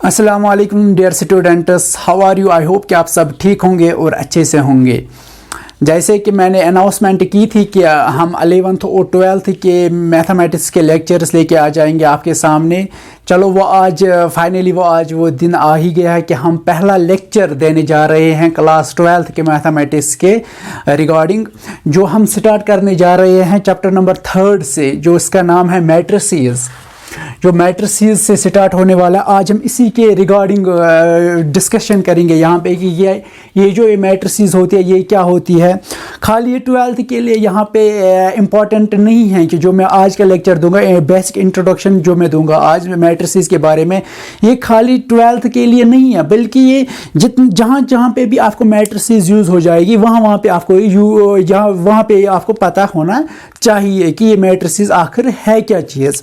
अस्सलाम वालेकुम dear students, how are you. I hope कि आप सब ठीक होंगे और अच्छे से होंगे। जैसे कि मैंने अनाउंसमेंट की थी कि हम 11th और 12th के मैथमेटिक्स के लेक्चर्स लेके आ जाएंगे आपके सामने। चलो वो आज फाइनली वो दिन आ ही गया है कि हम पहला लेक्चर देने जा रहे हैं क्लास 12th के मैथमेटिक्स के रिगार्डिंग, जो हम स्टार्ट करने जा रहे हैं चैप्टर नंबर 3 से, जो इसका नाम है मैट्रिसेस। जो मैट्रिसेस से स्टार्ट होने वाला, आज हम इसी के रिगार्डिंग डिस्कशन करेंगे यहाँ पे कि ये जो ये मैट्रिसेस होती है ये क्या होती है। खाली ये 12th के लिए यहाँ पे इम्पॉर्टेंट नहीं है कि जो मैं आज का लेक्चर दूंगा, बेसिक इंट्रोडक्शन जो मैं दूंगा आज मैट्रिसेस के बारे में, ये खाली 12th के लिए नहीं है, बल्कि ये जहाँ पे भी आपको मैट्रिसेस यूज़ हो जाएगी वहाँ पे आपको वहाँ पे आपको पता होना चाहिए कि ये मैट्रिसेस आखिर है क्या चीज़।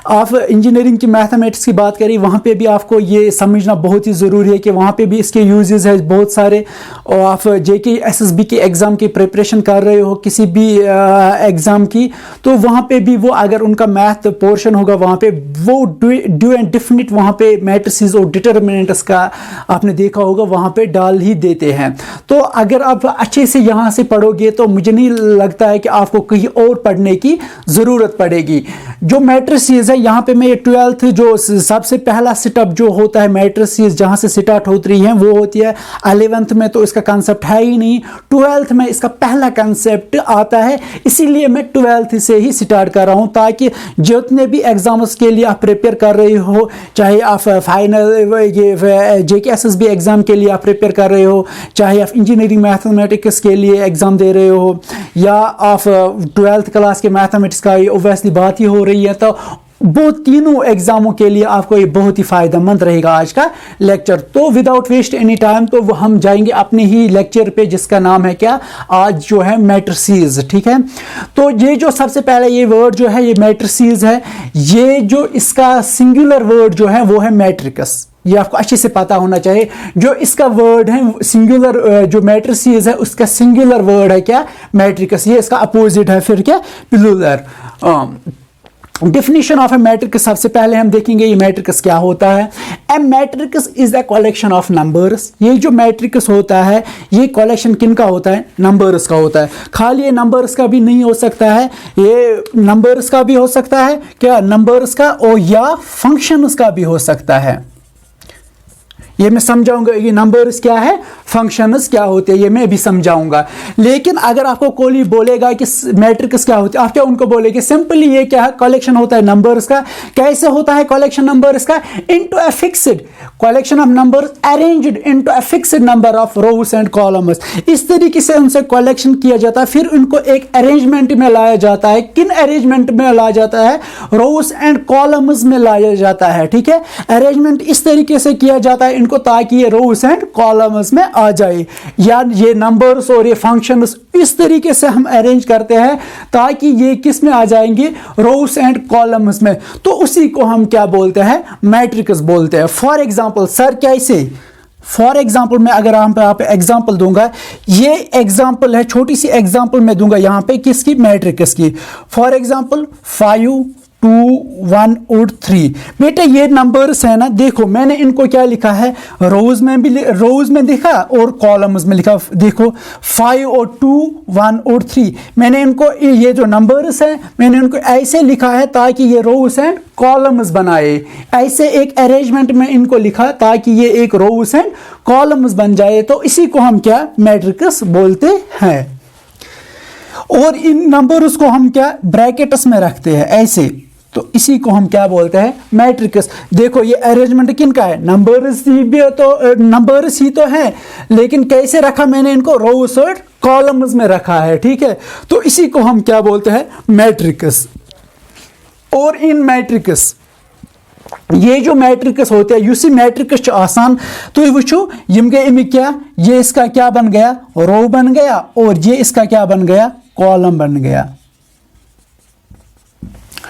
आप इंजीनियरिंग की मैथमेटिक्स की बात करें, वहाँ पे भी आपको ये समझना बहुत ही ज़रूरी है कि वहाँ पे भी इसके यूजेस है बहुत सारे। और आप जेके एसएसबी के एग्ज़ाम की प्रिपरेशन कर रहे हो, किसी भी एग्ज़ाम की, तो वहाँ पे भी वो अगर उनका मैथ पोर्शन होगा वहाँ पे वो डू एंड डिफिनिट वहाँ पे मैट्रिसेस और डिटर्मिनेंट्स का आपने देखा होगा वहाँ पे डाल ही देते हैं। तो अगर आप अच्छे से यहाँ से पढ़ोगे तो मुझे नहीं लगता है कि आपको कहीं और पढ़ने की ज़रूरत पड़ेगी। जो मैट्रिसेस है यहाँ पे मैं 12th जो सबसे पहला स्टेप जो होता है मैट्रिसेस जहाँ से स्टार्ट होती है वो होती है 11th में, तो इसका कंसेप्ट है ही नहीं। 12th में इसका पहला कंसेप्ट आता है, इसीलिए मैं 12th से ही स्टार्ट कर रहा हूँ, ताकि जितने भी एग्जाम्स के लिए आप प्रिपेयर कर रहे हो, चाहे आप फाइनल ये जेके एसएसबी एग्ज़ाम के लिए आप प्रिपेयर कर रहे हो, चाहे आप इंजीनियरिंग मैथमेटिक्स के लिए एग्ज़ाम दे रहे हो, या आप 12th क्लास के मैथमेटिक्स का ओबियसली बात ही हो रही है, तो वो तीनों एग्जामों के लिए आपको ये बहुत ही फायदेमंद रहेगा आज का लेक्चर। तो विदाउट वेस्ट एनी टाइम तो वो हम जाएंगे अपने ही लेक्चर पे, जिसका नाम है क्या आज जो है मैट्रिसेस। ठीक है, तो ये जो सबसे पहले ये वर्ड जो है ये मैट्रिसेस है, ये जो इसका सिंगुलर वर्ड जो है वो है मैट्रिक्स। ये आपको अच्छे से पता होना चाहिए। जो इसका वर्ड है सिंगुलर, जो मैट्रिसेस है उसका सिंगुलर वर्ड है क्या मैट्रिक्स, ये इसका अपोजिट है फिर क्या plural. Definition of a matrix सबसे पहले हम देखेंगे ये मैट्रिक्स क्या होता है। A matrix is a collection of numbers. ये जो मैट्रिक्स होता है ये कलेक्शन किन का होता है, नंबर्स का होता है। खाली ये नंबर्स का भी नहीं हो सकता है, ये नंबर्स का भी हो सकता है क्या, नंबर्स का, और या फंक्शंस का भी हो सकता है। ये मैं समझाऊंगा ये नंबर्स क्या है, फंक्शंस क्या होते हैं, ये मैं भी समझाऊंगा। लेकिन अगर आपको कोई बोलेगा कि मैट्रिक्स क्या होती है, आप क्या उनको बोलेंगे, सिंपली ये क्या है, कलेक्शन होता है नंबर्स का। कैसे होता है कलेक्शन नंबर्स का, into a fixed collection of numbers arranged into a fixed number of rose and columns. इस तरीके से उनसे कलेक्शन किया जाता है, फिर उनको एक अरेंजमेंट में लाया जाता है। किन अरेंजमेंट में लाया जाता है, रोज एंड कॉलम्स में लाया जाता है। ठीक है, अरेंजमेंट इस तरीके से किया जाता है इनको, ताकि ये रोज एंड कॉलम्स में आ जाए, या ये नंबर्स और ये फंक्शंस इस तरीके से हम अरेंज करते हैं ताकि ये किस में आ जाएंगे, रोज एंड कॉलम्स में। तो उसी को हम क्या बोलते हैं, मैट्रिक्स बोलते हैं। फॉर एग्जांपल सर कैसे, फॉर एग्जाम्पल मैं अगर यहाँ पे एग्जाम्पल दूंगा, ये एग्जाम्पल है, छोटी सी एग्जाम्पल मैं दूंगा यहाँ पे किसकी, मैट्रिक्स की। फॉर एग्जाम्पल 5 2 1 और 3। बेटा ये नंबर्स है ना, देखो मैंने इनको क्या लिखा है, रोज में लिखा और कॉलम्स में लिखा। देखो 5 और 2 1 और 3, मैंने इनको ये जो नंबर्स है मैंने इनको ऐसे लिखा है ताकि ये रोज एंड कॉलम्स बनाए। ऐसे एक अरेंजमेंट में इनको लिखा ताकि ये एक रोज एंड कॉलम्स बन जाए। तो इसी को हम क्या मैट्रिक्स बोलते हैं। और इन नंबर्स को हम क्या ब्रैकेट्स में रखते हैं ऐसे, तो इसी को हम क्या बोलते हैं, मैट्रिक्स। देखो ये अरेंजमेंट किन का है, नंबर्स ही तो है, लेकिन कैसे रखा मैंने इनको, रोज और कॉलम्स में रखा है। ठीक है, तो इसी को हम क्या बोलते हैं, मैट्रिक्स। और इन मैट्रिक्स ये जो मैट्रिक्स होते हैं, यूसी मैट्रिक्स आसान, तो ये वुचो यम गए अमिक क्या, ये इसका क्या बन गया, रो बन गया, और ये इसका क्या बन गया, कॉलम बन गया।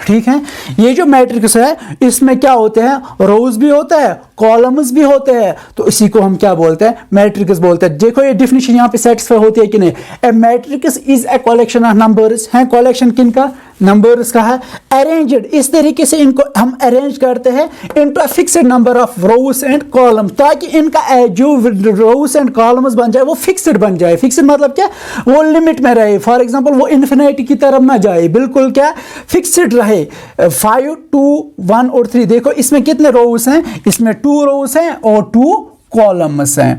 ठीक है, ये जो मैट्रिक्स है इसमें क्या होते हैं, रोज भी होता है, कॉलम्स भी होते हैं, तो इसी को हम क्या बोलते हैं, मैट्रिक्स बोलते हैं। देखो ये डिफिनेशन यहाँ पे सेटिस्फाई होती है कि नहीं। A matrix is a collection of numbers, है कलेक्शन किन का, नंबर्स का है, अरेंज्ड इस तरीके से इनको हम अरेंज करते हैं into a fixed number of rose and column, ताकि इनका जो रोज एंड कॉलम्स बन जाए वो फिक्स्ड बन जाए। फिक्स्ड मतलब क्या, वो लिमिट में रहे। फॉर एग्जांपल वो इन्फिनिटी की तरफ ना जाए, बिल्कुल क्या फिक्स्ड रहे। 5 2 1 और 3, देखो इसमें कितने रोज हैं, इसमें 2 रोज हैं और 2 कॉलम्स हैं,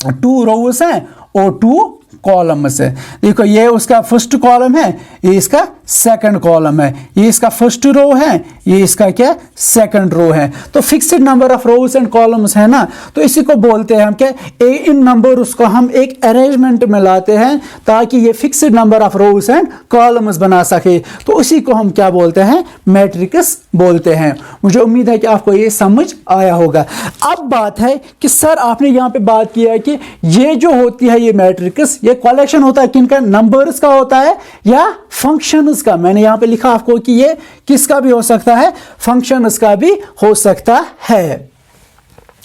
2 रोज हैं और 2 कॉलम्स है। देखो ये उसका फर्स्ट कॉलम है, ये इसका सेकंड कॉलम है, ये इसका फर्स्ट रो है, ये इसका क्या सेकंड रो है। तो fixed number of rose and columns है ना, तो इसी को बोलते हैं हम क्या, इन नंबर उसको हम एक अरेंजमेंट में लाते हैं ताकि ये fixed number of rose and columns बना सके। तो उसी को हम क्या बोलते हैं, मैट्रिक्स बोलते हैं। मुझे उम्मीद है कि आपको ये समझ आया होगा। अब बात है कि सर आपने यहाँ पे बात किया है कि ये जो होती है ये मैट्रिक्स, ये कलेक्शन होता है किनका, नंबर्स का होता है या फंक्शंस का। मैंने यहां पे लिखा आपको कि ये किसका भी हो सकता है, फंक्शंस का भी हो सकता है।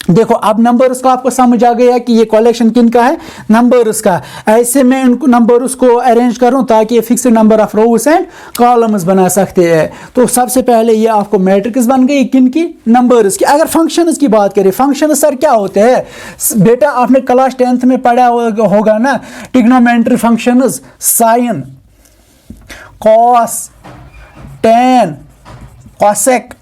देखो अब नंबर्स का आपको समझ आ गया कि ये कलेक्शन किनका है, नंबर्स का। ऐसे में इनको नंबर्स को अरेंज करूं ताकि ये fixed number of rose and columns बना सकते हैं। तो सबसे पहले ये आपको मैट्रिक्स बन गई किनकी, नंबर्स की। अगर फंक्शंस की बात करें, फंक्शन सर क्या होते हैं, बेटा आपने क्लास 10th में पढ़ा होगा ना, trigonometry functions, sine, cos, tan, cosec,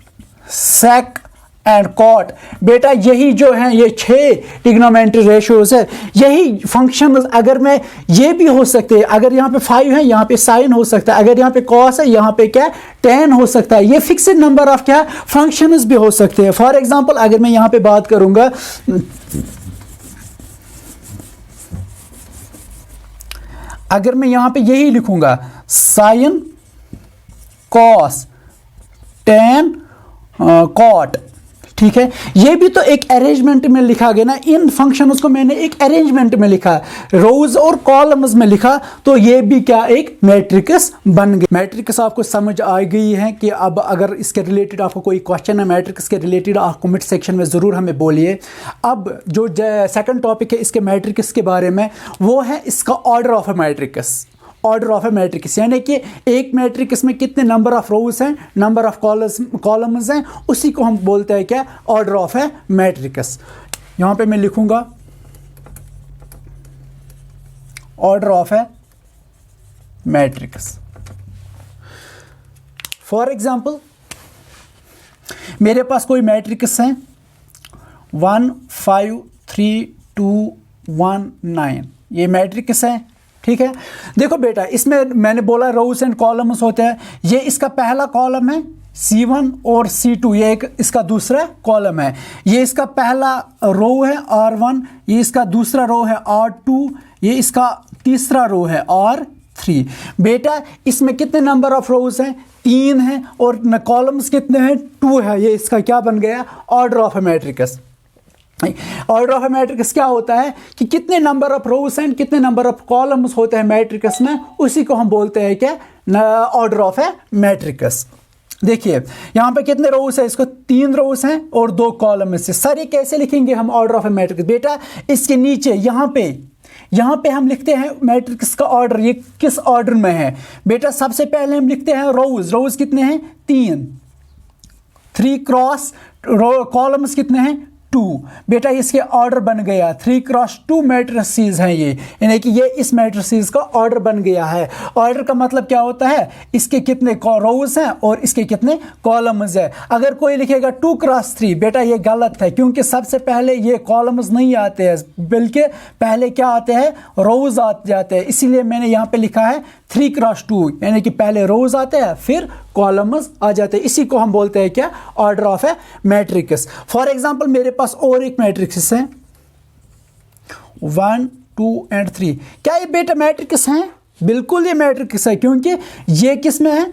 sec and cot. बेटा यही जो है ये 6 ट्रिग्नोमेट्री रेशियोज है, यही फंक्शन। अगर मैं ये भी हो सकते हैं, अगर यहाँ पे 5 है यहाँ पे साइन हो सकता है, अगर यहाँ पे कॉस है यहाँ पे क्या टेन हो सकता है। ये फिक्स्ड नंबर ऑफ क्या फंक्शंस भी हो सकते हैं। फॉर एग्जांपल अगर मैं यहाँ पे बात करूंगा, अगर मैं यहां पे यही लिखूंगा साइन, कॉस, टेन, कॉट, ठीक है, ये भी तो एक अरेंजमेंट में लिखा गया ना। इन फंक्शंस को मैंने एक अरेंजमेंट में लिखा, रोज और कॉलम्स में लिखा, तो ये भी क्या एक मैट्रिक्स बन गया। मैट्रिक्स आपको समझ आ गई है कि अब अगर इसके रिलेटेड आपको कोई क्वेश्चन है मैट्रिक्स के रिलेटेड, आप कमेंट सेक्शन में ज़रूर हमें बोलिए। अब जो सेकंड टॉपिक है इसके मैट्रिक्स के बारे में, वो है इसका order of a matrix. Order of a matrix यानी कि एक मैट्रिक्स में कितने नंबर ऑफ रोज हैं, नंबर ऑफ कॉलम्स हैं, उसी को हम बोलते हैं क्या, ऑर्डर ऑफ ए मैट्रिक्स। यहां पे मैं लिखूंगा order of a matrix. For example मेरे पास कोई मैट्रिक्स है 1 5 3 2 1 9, ये मैट्रिक्स है, ठीक है। देखो बेटा इसमें मैंने बोला रोज एंड कॉलम्स होते हैं। ये इसका पहला कॉलम है C1 और C2, ये एक इसका दूसरा कॉलम है। ये इसका पहला रो है R1, ये इसका दूसरा रो है R2, ये इसका तीसरा रो है R3। बेटा इसमें कितने नंबर ऑफ रोज हैं, 3 हैं, और कॉलम्स कितने हैं, 2 है। ये इसका क्या बन गया, order of a matrix. Order of a matrix क्या होता है कि कितने नंबर ऑफ रोज एंड कितने नंबर ऑफ कॉलम्स होते हैं मैट्रिक्स में, उसी को हम बोलते हैं क्या, ऑर्डर ऑफ ए मैट्रिक्स। देखिए यहां पे कितने रोज है, इसको 3 रोज हैं और 2 कॉलम से। सर ये कैसे लिखेंगे हम ऑर्डर ऑफ ए मैट्रिक्स, बेटा इसके नीचे यहां पे हम लिखते हैं मैट्रिक्स का ऑर्डर, ये किस ऑर्डर में है। बेटा सबसे पहले हम लिखते हैं रोज कितने हैं, 3 क्रॉस कॉलम्स कितने हैं, 2। बेटा इसके ऑर्डर बन गया 3 क्रॉस 2 मैट्रिसेस हैं ये, यानी कि ये इस मैट्रिसेस का ऑर्डर बन गया है। ऑर्डर का मतलब क्या होता है, इसके कितने रोज हैं और इसके कितने कॉलम्स हैं। अगर कोई लिखेगा 2 क्रॉस 3, बेटा ये गलत है, क्योंकि सबसे पहले ये कॉलम्स नहीं आते हैं, बल्कि पहले क्या आते हैं, रोज आ जाते हैं। इसीलिए मैंने यहाँ पे लिखा है 3 क्रॉस 2, यानी कि पहले रोज आते हैं फिर कॉलम्स आ जाते हैं। इसी को हम बोलते हैं क्या, order of a matrix. For example मेरे पास और एक मैट्रिक्स है 1 2 एंड 3। क्या ये बेटा मैट्रिक्स हैं, बिल्कुल ये मैट्रिक्स है, क्योंकि ये किस में है,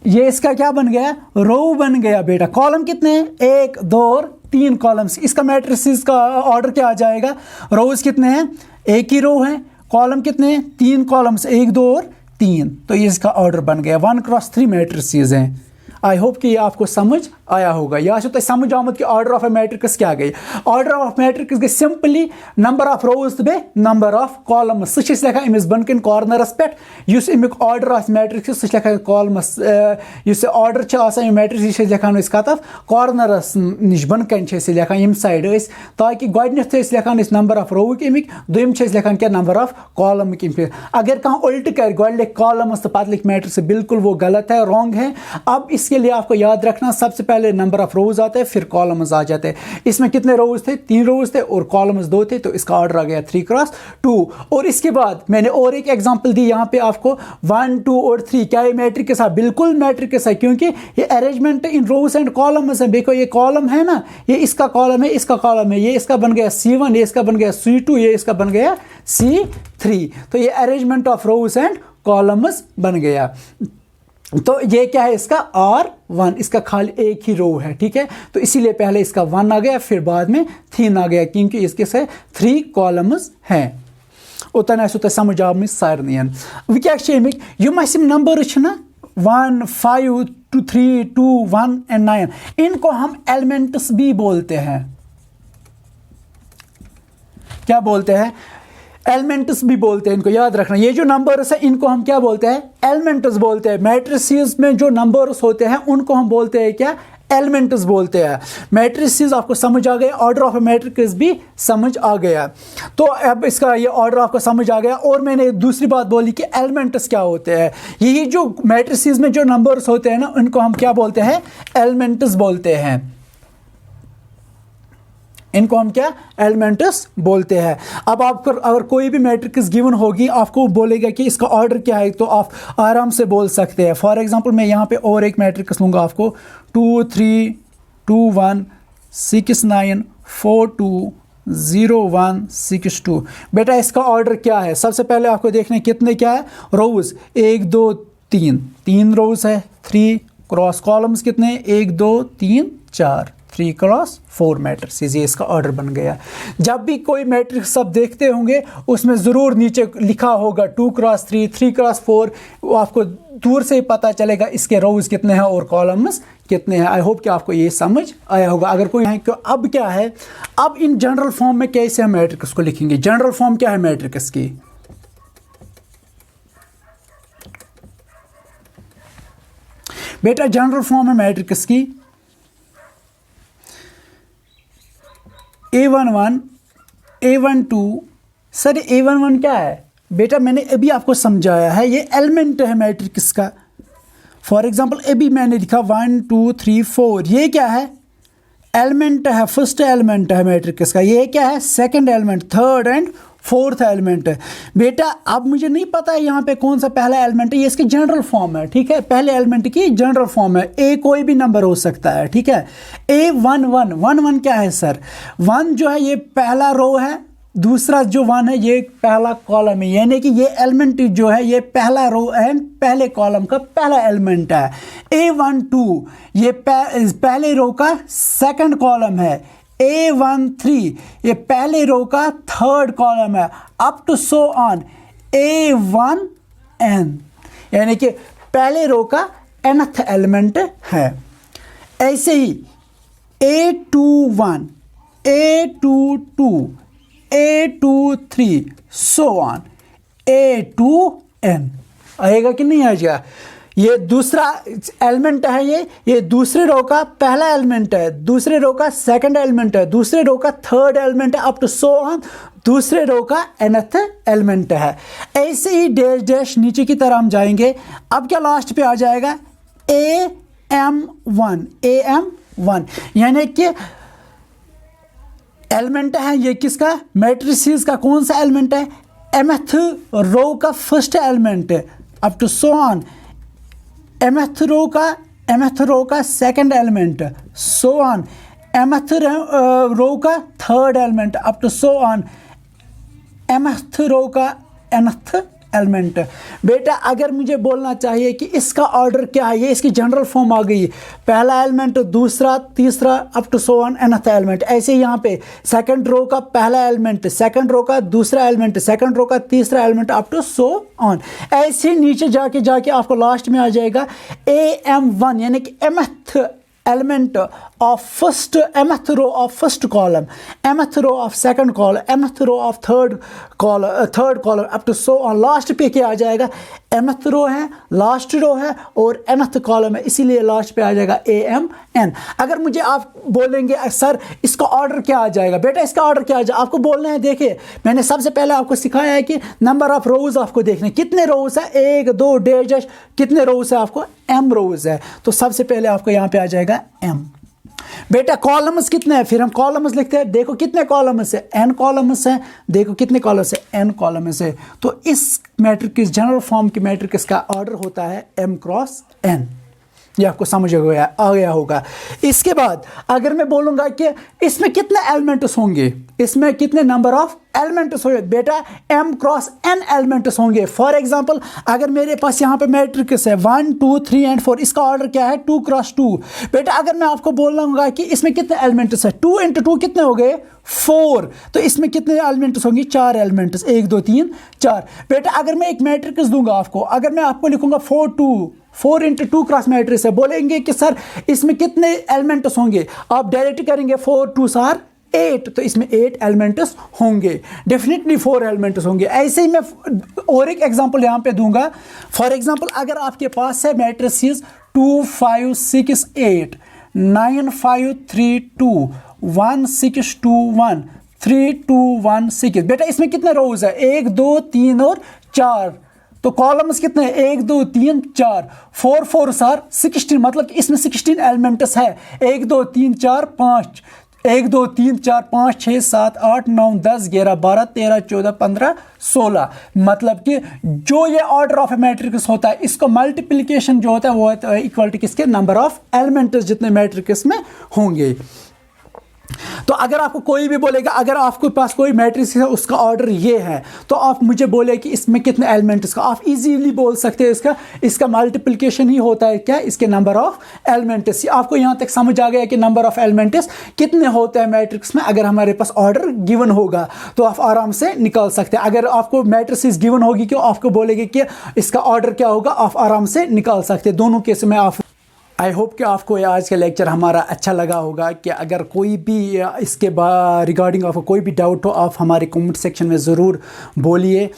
ये इसका क्या बन गया, रो बन गया। बेटा कॉलम कितने हैं, 1 2 और 3 कॉलम्स। इसका मैट्रिक्स का ऑर्डर क्या आ जाएगा, रोज कितने हैं, 1 ही रो है, कॉलम कितने हैं, 3 कॉलम्स, 1 2 और 3। तो ये इसका ऑर्डर बन गया। 1 क्रॉस 3 मैट्रिसेस हैं। आई होप कि ये आपको समझ आया होगा। यह तो समझ आमुत कि ऑर्डर ऑफ ए मैट्रिक्स क्या गई। ऑर्डर ऑफ मैट्रिक्स गई सिंपली नंबर ऑफ रोज तो बे नंबर ऑफ कॉलम्स सह लिखा अमिस बन कॉर्नरस पे अमिक ऑर्डर ऑफ मैट्रिक्स सह लिखा कॉलमस ऑर्डर मैट्रिक्स यह लिखान कत कॉर्नरस नश बन लिखान यम साइड ताकि गोडनथ लिखान नंबर ऑफ रोवक अमिक दुम लिखान क्या नंबर ऑफ कॉलमिक अमिक। अगर कह उल्ट कर गोड लिख कॉलमस तो पत लिख मैट्रिक्स बिल्कुल वो गलत है, रॉन्ग है। अब इसके लिए आपको याद रखना सबसे पहले नंबर ऑफ रोज आते हैं फिर कॉलम्स आ जाते हैं। इसमें कितने रोज थे, 3 रोज थे और कॉलम्स 2 थे, तो इसका ऑर्डर आ गया 3 क्रॉस 2। और इसके बाद मैंने और एक एग्जांपल दी यहाँ पे आपको 1 2 और 3 क्या ये मैट्रिक्स है, बिल्कुल मैट्रिक्स है क्योंकि ये arrangement in rows and columns है। देखो ये कॉलम है ना, ये इसका कॉलम है, इसका कॉलम है, ये इसका बन गया C1, ये इसका बन गया C2, ये इसका बन गया C3। तो ये arrangement of rose and columns बन गया। तो ये क्या है इसका R1, इसका खाली एक ही रो है, ठीक है। तो इसीलिए पहले इसका 1 आ गया फिर बाद में 3 आ गया क्योंकि इसके से 3 कॉलम्स हैं। उतन आसो समझ आम सारे वह क्या यम नंबर 1 5 2 3 2 1 एंड 9 इनको हम एलिमेंट्स भी बोलते हैं। क्या बोलते हैं, एलिमेंट्स भी बोलते हैं। इनको याद रखना, ये जो नंबर्स है इनको हम क्या बोलते हैं, एलिमेंट्स बोलते हैं। मैट्रिसेस में जो नंबर्स होते हैं उनको हम बोलते हैं क्या, एलिमेंट्स बोलते हैं। मैट्रिसेस आपको समझ आ गया, ऑर्डर ऑफ मैट्रिक्स भी समझ आ गया। तो अब इसका ये ऑर्डर आपको समझ आ गया। और मैंने दूसरी बात बोली कि एलिमेंट्स क्या होते हैं। यही जो मैट्रिसेस में जो नंबर्स होते हैं ना उनको हम क्या बोलते हैं, एलिमेंट्स बोलते हैं। इनको हम क्या, एलिमेंट्स बोलते हैं। अब आपको अगर कोई भी मैट्रिक्स गिवन होगी आपको बोलेगा कि इसका ऑर्डर क्या है तो आप आराम से बोल सकते हैं। फॉर एग्जांपल मैं यहाँ पे और एक मैट्रिक्स लूँगा आपको 2 3 2 1 6 9 4 2 0 1 6 2। बेटा इसका ऑर्डर क्या है, सबसे पहले आपको देखना कितने क्या है रोज, 1 2 3 रोज है। 3 क्रॉस कॉलम्स कितने, 1 2 3 4 3 क्रॉस 4 मैट्रिक्स, ये इसका ऑर्डर बन गया। जब भी कोई मैट्रिक्स सब देखते होंगे उसमें ज़रूर नीचे लिखा होगा 2 क्रॉस 3 3 क्रॉस 4। वो आपको दूर से ही पता चलेगा इसके रोज कितने हैं और कॉलम्स कितने हैं। आई होप कि आपको ये समझ आया होगा। अगर कोई है कि अब क्या है, अब इन जनरल फॉर्म में कैसे हम मैट्रिक्स को लिखेंगे। जनरल फॉर्म क्या है मैट्रिक्स की, बेटा जनरल फॉर्म है मैट्रिक्स की A11 A12। सर A11 क्या है बेटा, मैंने अभी आपको समझाया है, ये एलिमेंट है मैट्रिक्स का। फॉर एग्जांपल अभी मैंने लिखा 1 2 3 4, ये क्या है, एलिमेंट है, फर्स्ट एलिमेंट है मैट्रिक्स का। ये क्या है, second element, third and fourth element है। बेटा अब मुझे नहीं पता है यहाँ पे कौन सा पहला एलिमेंट है, ये इसकी जनरल फॉर्म है, ठीक है। पहले एलिमेंट की जनरल फॉर्म है, ए कोई भी नंबर हो सकता है, ठीक है। A11 क्या है सर, 1 जो है ये पहला रो है, दूसरा जो 1 है ये पहला कॉलम है, यानी कि ये एलिमेंट जो है ये पहला रो एंड पहले कॉलम का पहला एलिमेंट है। A12 ये पहले रो का सेकंड कॉलम है। A13 ये पहले रो का थर्ड कॉलम है, up to so on A1n यानी कि पहले रो का nth एलिमेंट है। ऐसे ही A21 A22 A23 so on A2n आएगा कि नहीं आएगा। ये दूसरा एलिमेंट है, ये दूसरे रो का पहला एलिमेंट है, दूसरे रो का सेकंड एलिमेंट है, दूसरे रो का थर्ड एलिमेंट है, अप टू सो ऑन दूसरे रो का nth एलिमेंट है। ऐसे ही डैश डैश नीचे की तरह हम जाएंगे। अब क्या लास्ट पे आ जाएगा AM1 यानी कि एलिमेंट है ये किसका, मैट्रिसेस का कौन सा एलिमेंट है, mth रो का फर्स्ट एलिमेंट है, up to so on mth row का second element, so on mth row का third element, up to so on mth row का nth एलिमेंट। बेटा अगर मुझे बोलना चाहिए कि इसका ऑर्डर क्या है, ये इसकी जनरल फॉर्म आ गई, पहला एलिमेंट, दूसरा, तीसरा, up to so on nth element. ऐसे यहाँ पे सेकंड रो का पहला एलिमेंट, सेकंड रो का दूसरा एलिमेंट, सेकंड रो का तीसरा element, up to so on. ऐसे नीचे जाके आपको लास्ट में आ जाएगा AM1 यानी कि mth element of first mth row of first column, mth row of second column, mth row of third column up to so on। Last पे क्या आ जाएगा, mth रो है, लास्ट रो है और mth कॉलम है, इसीलिए लास्ट पे आ जाएगा AMN। अगर मुझे आप बोलेंगे सर इसका ऑर्डर क्या आ जाएगा, बेटा इसका ऑर्डर क्या आ जाएगा, आपको बोलना है। देखिए मैंने सबसे पहले आपको सिखाया है कि नंबर ऑफ रोज आपको देखने, कितने रोज है, 1 2 डैश, कितने रोज है आपको, m रोज है, तो सबसे पहले आपको यहाँ पे आ जाएगा m। बेटा कॉलम्स कितने हैं, फिर हम कॉलम्स लिखते हैं। देखो कितने कॉलम्स है, n कॉलम्स है, देखो कितने कॉलम्स है, n कॉलम्स है। तो इस मैट्रिक्स, जनरल फॉर्म की मैट्रिक्स का ऑर्डर होता है m क्रॉस n। ये आपको समझ आ गया होगा। इसके बाद अगर मैं बोलूँगा कि इसमें कितने एलिमेंट्स होंगे, इसमें कितने नंबर ऑफ एलिमेंट्स होंगे, बेटा m क्रॉस n एलिमेंट्स होंगे। फॉर एग्जांपल अगर मेरे पास यहाँ पे मैट्रिक्स है 1 2 3 एंड 4, इसका ऑर्डर क्या है 2 क्रॉस 2। बेटा अगर मैं आपको बोलूँगा कि इसमें कितने एलिमेंट्स है, 2 × 2 कितने हो गए 4, तो इसमें कितने एलिमेंट्स होंगे, 4 एलिमेंट्स, 1 2 3 4। बेटा अगर मैं एक मैट्रिक्स दूंगा आपको, अगर मैं आपको लिखूंगा 4 × 2 क्रॉस मैट्रिक्स है, बोलेंगे कि सर इसमें कितने एलिमेंट्स होंगे, आप डायरेक्ट करेंगे 4 2 आर 8, तो इसमें 8 एलिमेंट्स होंगे, डेफिनेटली 4 एलिमेंट्स होंगे। ऐसे ही मैं और एक एग्जांपल यहाँ पे दूंगा। फॉर एग्जांपल अगर आपके पास है मैट्रिसेस 2 5 6 8 9 5 3 2 1 6 2 1 3 2 1 6, बेटा इसमें कितने रोज है, 1 2 3 और 4, तो कॉलम्स कितने हैं, 1 2 3 4, 4 4 सार 16, मतलब कि इसमें 16 एलिमेंट्स है, 1 2 3 4 5, 1 2 3 4 5 6 7 8 9 10 11 12 13 14 15 16, मतलब कि जो ये ऑर्डर ऑफ ए मैट्रिक्स होता है, इसको मल्टीप्लिकेशन जो होता है वो होता है इक्वल टू किसके, नंबर ऑफ एलिमेंट्स जितने मैट्रिक्स में होंगे। तो अगर आपको कोई भी बोलेगा, अगर आपके पास कोई मैट्रिक्स है उसका ऑर्डर ये है, तो आप मुझे बोले कि इसमें कितने एलिमेंट्स का, आप इजीली बोल सकते हैं इसका मल्टीप्लिकेशन ही होता है क्या, इसके नंबर ऑफ एलिमेंट्स। आपको यहाँ तक समझ आ गया कि नंबर ऑफ एलिमेंट्स कितने होते हैं मैट्रिक्स में। अगर हमारे पास ऑर्डर गिवन होगा तो आप आराम से निकाल सकते हैं। अगर आपको मैट्रिक्स गिवन होगी कि आपको बोलेगी कि इसका ऑर्डर क्या होगा, आप आराम से निकाल सकते हैं। दोनों केस में आप, आई होप कि आपको आज का लेक्चर हमारा अच्छा लगा होगा। कि अगर कोई भी इसके रिगार्डिंग आपको कोई भी डाउट हो, आप हमारे कमेंट सेक्शन में ज़रूर बोलिए।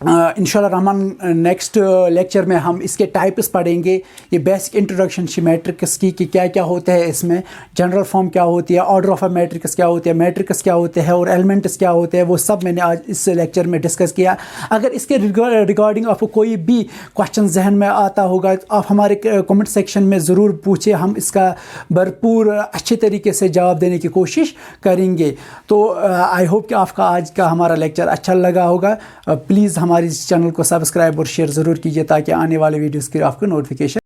इंशाल्लाह रहमान नेक्स्ट लेक्चर में हम इसके टाइप्स पढ़ेंगे, ये बेसिक इंट्रोडक्शन मैट्रिक्स की कि क्या क्या होता है इसमें, जनरल फॉर्म क्या होती है, ऑर्डर ऑफ अ मैट्रिक्स क्या होती है, मैट्रिक्स क्या होते हैं और एलिमेंट्स क्या होते हैं, वो सब मैंने आज इस लेक्चर में डिस्कस किया। अगर इसके रिगार्डिंग आपको कोई भी क्वेश्चन जहन में आता होगा तो आप हमारे कमेंट सेक्शन में ज़रूर पूछिए, हम इसका भरपूर अच्छे तरीके से जवाब देने की कोशिश करेंगे। तो आई होप कि आपका आज का हमारा लेक्चर अच्छा लगा होगा। प्लीज़ हमारे इस चैनल को सब्सक्राइब और शेयर ज़रूर कीजिए ताकि आने वाले वीडियोज़ की आपको नोटिफिकेशन